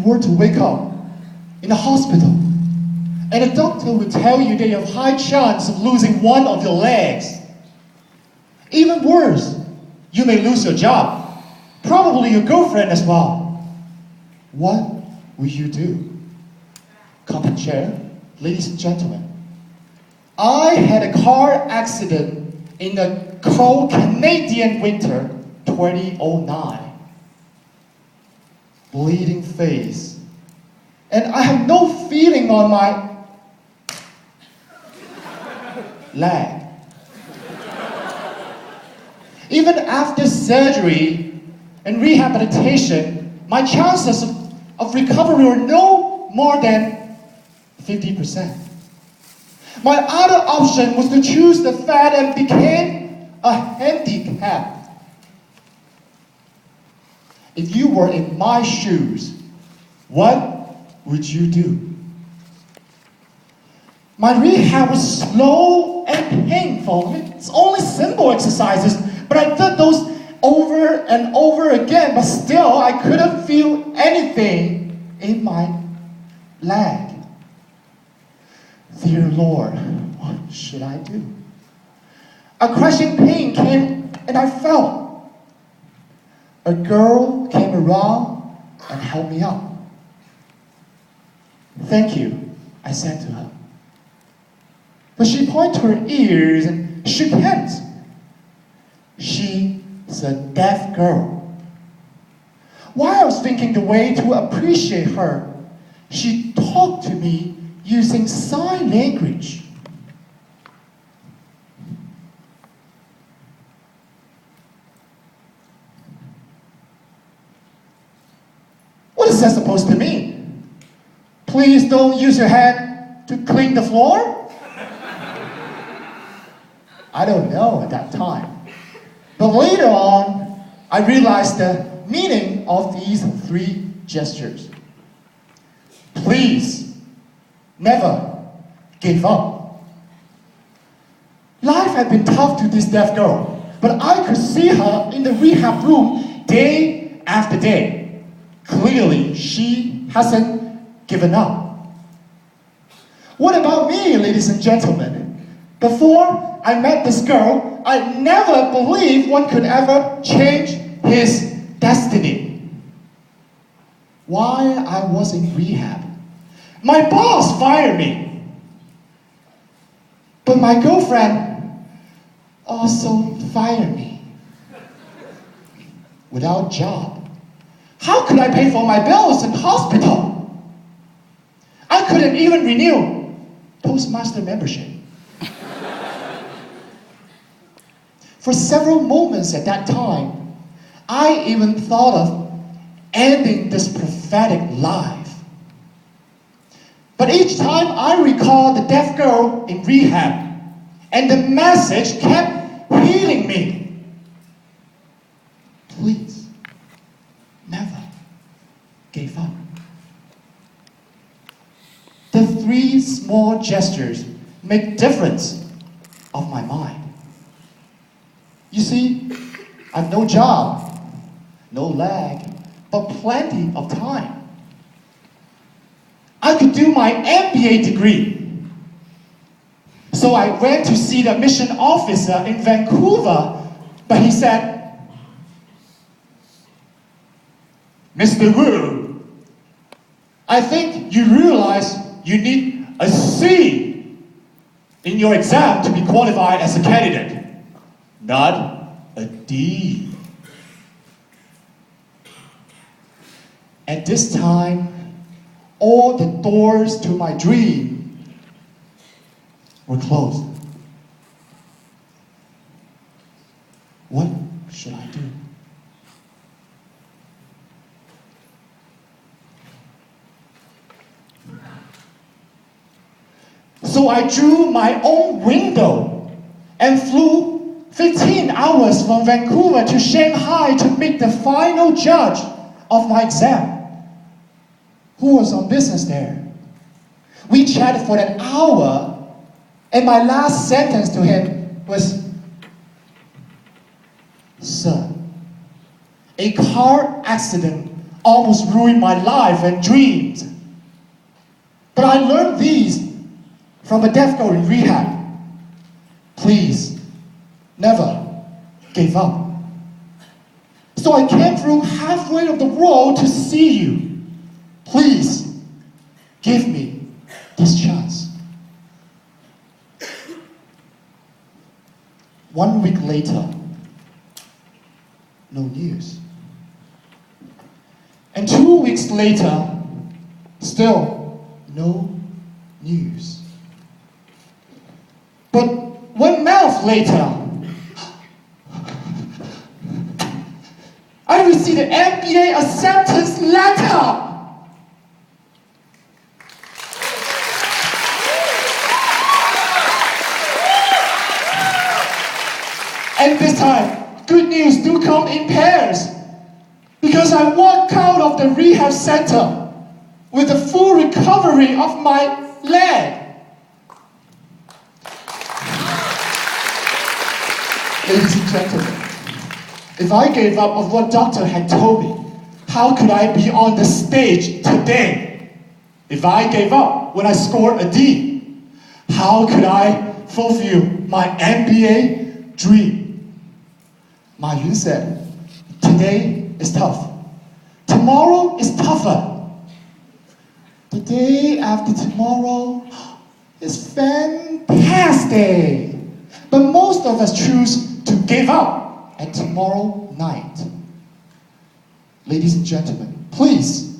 were to wake up in a hospital, and a doctor would tell you that you have high chance of losing one of your legs. Even worse, you may lose your job, probably your girlfriend as well. What will you do? Comfort chair, ladies and gentlemen. I had a car accident in the cold Canadian winter 2009. Bleeding face. And I have no feeling on my leg. Even after surgery and rehabilitation, my chances of recovery were no more than 50%. My other option was to choose the fat and became a handicap. If you were in my shoes, what would you do? My rehab was slow and painful. It's only simple exercises, but I did those over and over again, but still I couldn't feel anything in my leg. Dear Lord, what should I do? A crushing pain came and I fell. A girl came around and helped me up. Thank you, I said to her. But she pointed to her ears and shook hands. She's a deaf girl. While I was thinking the way to appreciate her, she talked to me using sign language. What is that supposed to mean? Please don't use your hand to clean the floor? I don't know at that time. But later on, I realized the meaning of these three gestures. Please, never give up. Life had been tough to this deaf girl, but I could see her in the rehab room day after day. Clearly, she hasn't given up. What about me, ladies and gentlemen? Before I met this girl, I never believed one could ever change his destiny. While I was in rehab, my boss fired me. But my girlfriend also fired me. Without a job, how could I pay for my bills in hospital? I couldn't even renew Toastmaster membership. For several moments at that time, I even thought of ending this prophetic life. But each time I recalled the deaf girl in rehab, and the message kept healing me. Please, never give up. The three small gestures make difference of my mind. You see, I've no job, no leg, but plenty of time. I could do my MBA degree. So I went to see the mission officer in Vancouver, but he said, Mr. Wu, I think you realize you need a C in your exam to be qualified as a candidate. Not a D. At this time, all the doors to my dream were closed. What should I do? So I drew my own window and flew 15 hours from Vancouver to Shanghai to meet the final judge of my exam, who was on business there. We chatted for an hour, and my last sentence to him was, Sir, a car accident almost ruined my life and dreams. But I learned these from a deaf girl in rehab. Please, never give up. So I came through halfway of the world to see you. Please, give me this chance. 1 week later, no news. And 2 weeks later, still no news. But 1 month later, I received an MBA acceptance letter. And this time, good news do come in pairs. Because I walked out of the rehab center with a full recovery of my leg. Ladies and gentlemen, if I gave up on what doctor had told me, how could I be on the stage today? If I gave up when I scored a D, how could I fulfill my MBA dream? Ma Yun said, today is tough. Tomorrow is tougher. The day after tomorrow is fantastic. But most of us choose to give up at tomorrow night. Ladies and gentlemen, please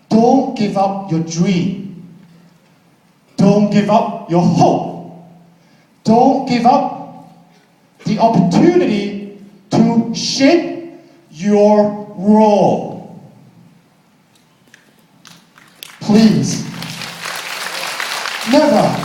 don't give up your dream. Don't give up your hope. Don't give up the opportunity to shape your role. Please, never